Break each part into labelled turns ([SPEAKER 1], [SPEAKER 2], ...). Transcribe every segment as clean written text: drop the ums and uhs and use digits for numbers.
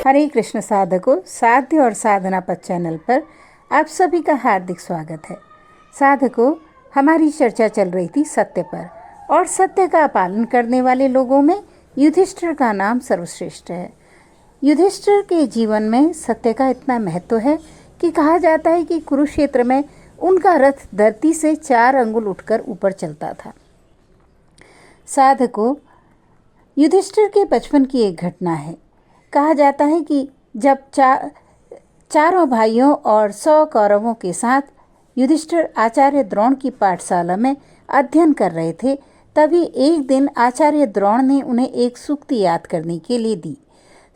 [SPEAKER 1] हरे कृष्ण साधकों, साध्य और साधना पथ चैनल पर आप सभी का हार्दिक स्वागत है। साधकों, हमारी चर्चा चल रही थी सत्य पर, और सत्य का पालन करने वाले लोगों में युधिष्ठिर का नाम सर्वश्रेष्ठ है। युधिष्ठिर के जीवन में सत्य का इतना महत्व है कि कहा जाता है कि कुरुक्षेत्र में उनका रथ धरती से 4 अंगुल उठकर ऊपर चलता था। साधकों, युधिष्ठिर के बचपन की एक घटना है। कहा जाता है कि जब चारों भाइयों और 100 कौरवों के साथ युधिष्ठिर आचार्य द्रोण की पाठशाला में अध्ययन कर रहे थे, तभी एक दिन आचार्य द्रोण ने उन्हें एक सूक्ति याद करने के लिए दी।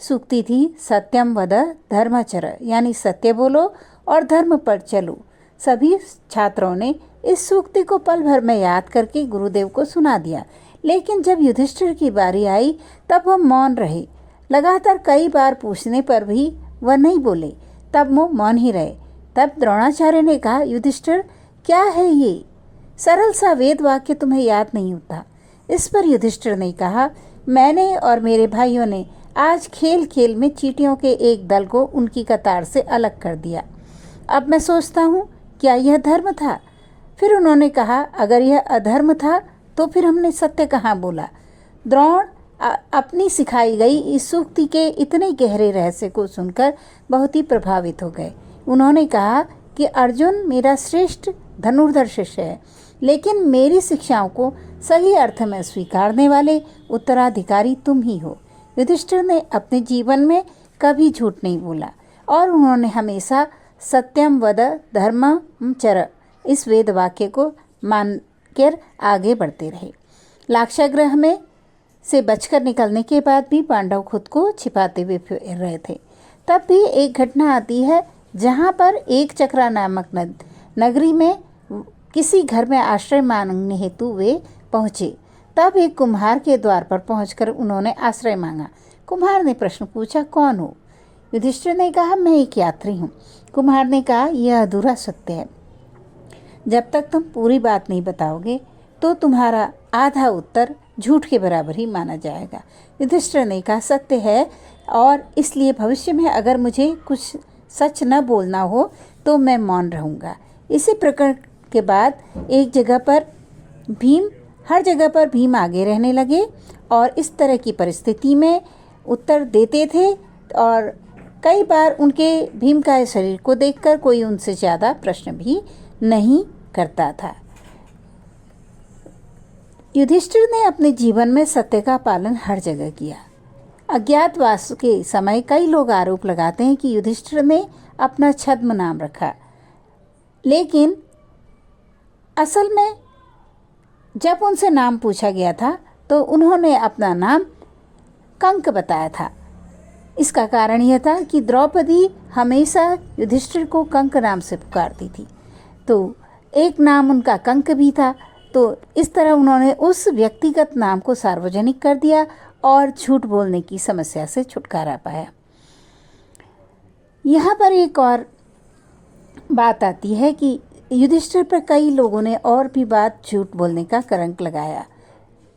[SPEAKER 1] सूक्ति थी, सत्यम वद धर्मचर, यानी सत्य बोलो और धर्म पर चलो। सभी छात्रों ने इस सूक्ति को पल भर में याद करके गुरुदेव को सुना दिया, लेकिन जब युधिष्ठिर की बारी आई तब वह मौन रहे। लगातार कई बार पूछने पर भी वह नहीं बोले, तब वो मौन ही रहे। तब द्रोणाचार्य ने कहा, युधिष्ठिर, क्या है ये सरल सा वेद वाक्य तुम्हें याद नहीं होता? इस पर युधिष्ठिर ने कहा, मैंने और मेरे भाइयों ने आज खेल खेल में चींटियों के एक दल को उनकी कतार से अलग कर दिया। अब मैं सोचता हूँ, क्या यह धर्म था? फिर उन्होंने कहा, अगर यह अधर्म था तो फिर हमने सत्य कहाँ बोला? द्रोण अपनी सिखाई गई इस सूक्ति के इतने गहरे रहस्य को सुनकर बहुत ही प्रभावित हो गए। उन्होंने कहा कि अर्जुन मेरा श्रेष्ठ धनुर्धर शिष्य है, लेकिन मेरी शिक्षाओं को सही अर्थ में स्वीकारने वाले उत्तराधिकारी तुम ही हो। युधिष्ठिर ने अपने जीवन में कभी झूठ नहीं बोला और उन्होंने हमेशा सत्यम वद धर्मम चर इस वेद वाक्य को मानकर आगे बढ़ते रहे। लाक्षागृह में से बचकर निकलने के बाद भी पांडव खुद को छिपाते हुए फिर रहे थे। तब भी एक घटना आती है जहाँ पर एक चक्रा नामक नगरी में किसी घर में आश्रय मांगने हेतु वे पहुँचे। तब एक कुम्हार के द्वार पर पहुंचकर उन्होंने आश्रय मांगा। कुम्हार ने प्रश्न पूछा, कौन हो? युधिष्ठिर ने कहा, मैं एक यात्री हूँ। कुम्हार ने कहा, यह अधूरा सत्य है। जब तक तुम पूरी बात नहीं बताओगे तो तुम्हारा आधा उत्तर झूठ के बराबर ही माना जाएगा। युधिष्ठिर ने कहा, सत्य है, और इसलिए भविष्य में अगर मुझे कुछ सच न बोलना हो तो मैं मौन रहूँगा। इसी प्रकरण के बाद हर जगह पर भीम आगे रहने लगे और इस तरह की परिस्थिति में उत्तर देते थे, और कई बार उनके भीम का शरीर को देखकर कोई उनसे ज़्यादा प्रश्न भी नहीं करता था। युधिष्ठिर ने अपने जीवन में सत्य का पालन हर जगह किया। अज्ञातवास के समय कई लोग आरोप लगाते हैं कि युधिष्ठिर ने अपना छद्म नाम रखा, लेकिन असल में जब उनसे नाम पूछा गया था तो उन्होंने अपना नाम कंक बताया था। इसका कारण यह था कि द्रौपदी हमेशा युधिष्ठिर को कंक नाम से पुकारती थी, तो एक नाम उनका कंक भी था। तो इस तरह उन्होंने उस व्यक्तिगत नाम को सार्वजनिक कर दिया और झूठ बोलने की समस्या से छुटकारा पाया। यहाँ पर एक और बात आती है कि युधिष्ठिर पर कई लोगों ने और भी बात झूठ बोलने का कलंक लगाया।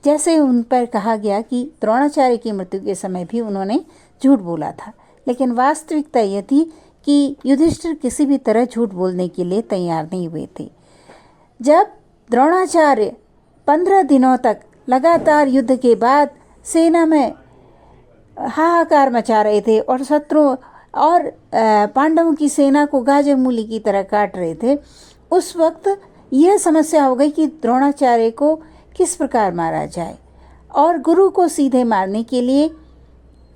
[SPEAKER 1] जैसे उन पर कहा गया कि द्रोणाचार्य की मृत्यु के समय भी उन्होंने झूठ बोला था, लेकिन वास्तविकता यह थी कि युधिष्ठिर किसी भी तरह झूठ बोलने के लिए तैयार नहीं हुए थे। जब द्रोणाचार्य 15 दिनों तक लगातार युद्ध के बाद सेना में हाहाकार मचा रहे थे और शत्रुओं और पांडवों की सेना को गाजर मूली की तरह काट रहे थे, उस वक्त यह समस्या हो गई कि द्रोणाचार्य को किस प्रकार मारा जाए, और गुरु को सीधे मारने के लिए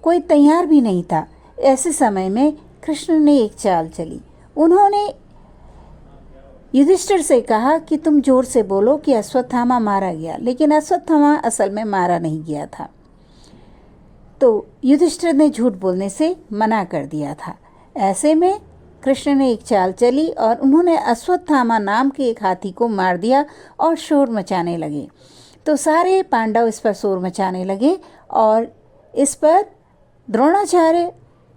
[SPEAKER 1] कोई तैयार भी नहीं था। ऐसे समय में कृष्ण ने एक चाल चली। उन्होंने युधिष्ठिर से कहा कि तुम जोर से बोलो कि अश्वत्थामा मारा गया, लेकिन अश्वत्थामा असल में मारा नहीं गया था। तो युधिष्ठिर ने झूठ बोलने से मना कर दिया था। ऐसे में कृष्ण ने एक चाल चली और उन्होंने अश्वत्थामा नाम के एक हाथी को मार दिया और शोर मचाने लगे। तो सारे पांडव इस पर शोर मचाने लगे और इस पर द्रोणाचार्य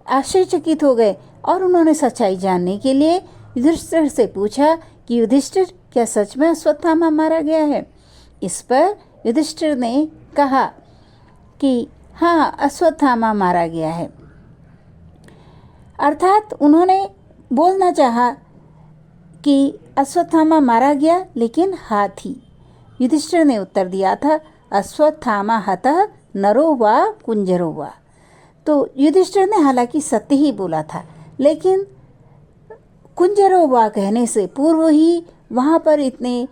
[SPEAKER 1] आश्चर्यचकित हो गए और उन्होंने सच्चाई जानने के लिए युधिष्ठिर से पूछा कि युधिष्ठिर, क्या सच में अश्वत्थामा मारा गया है? इस पर युधिष्ठिर ने कहा कि हाँ, अश्वत्थामा मारा गया है। अर्थात उन्होंने बोलना चाहा कि अश्वत्थामा मारा गया लेकिन हाथी। युधिष्ठिर ने उत्तर दिया था, अश्वत्थामा हतः नरो वा कुंजरो वा। तो युधिष्ठिर ने हालांकि सत्य ही बोला था, लेकिन कुंजरो वा कहने से पूर्व ही वहाँ पर इतने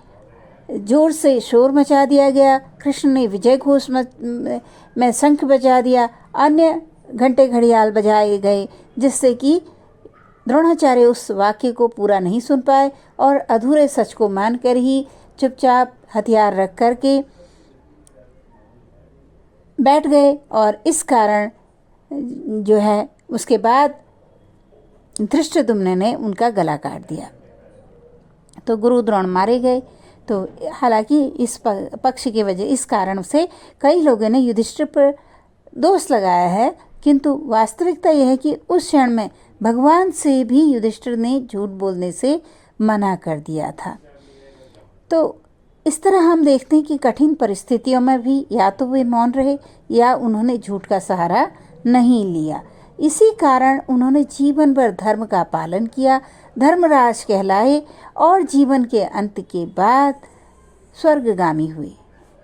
[SPEAKER 1] जोर से शोर मचा दिया गया। कृष्ण ने विजय घोष में शंख बजा दिया, अन्य घंटे घड़ियाल बजाए गए, जिससे कि द्रोणाचार्य उस वाक्य को पूरा नहीं सुन पाए और अधूरे सच को मानकर ही चुपचाप हथियार रख करके बैठ गए। और इस कारण जो है उसके बाद धृष्टद्युम्न ने उनका गला काट दिया, तो गुरु द्रोण मारे गए। तो हालांकि इस पक्ष की वजह, इस कारण से कई लोगों ने युधिष्ठिर पर दोष लगाया है, किंतु वास्तविकता यह है कि उस क्षण में भगवान से भी युधिष्ठिर ने झूठ बोलने से मना कर दिया था। तो इस तरह हम देखते हैं कि कठिन परिस्थितियों में भी या तो वे मौन रहे या उन्होंने झूठ का सहारा नहीं लिया। इसी कारण उन्होंने जीवन भर धर्म का पालन किया, धर्मराज कहलाए और जीवन के अंत के बाद स्वर्गगामी हुए।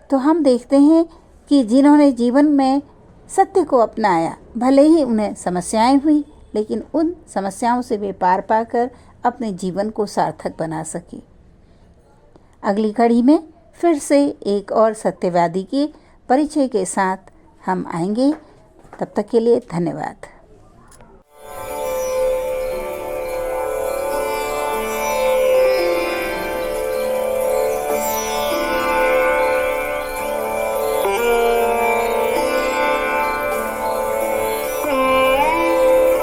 [SPEAKER 1] तो हम देखते हैं कि जिन्होंने जीवन में सत्य को अपनाया, भले ही उन्हें समस्याएं हुई, लेकिन उन समस्याओं से वे पार पाकर अपने जीवन को सार्थक बना सके। अगली कड़ी में फिर से एक और सत्यवादी के परिचय के साथ हम आएंगे। तब तक के लिए धन्यवाद।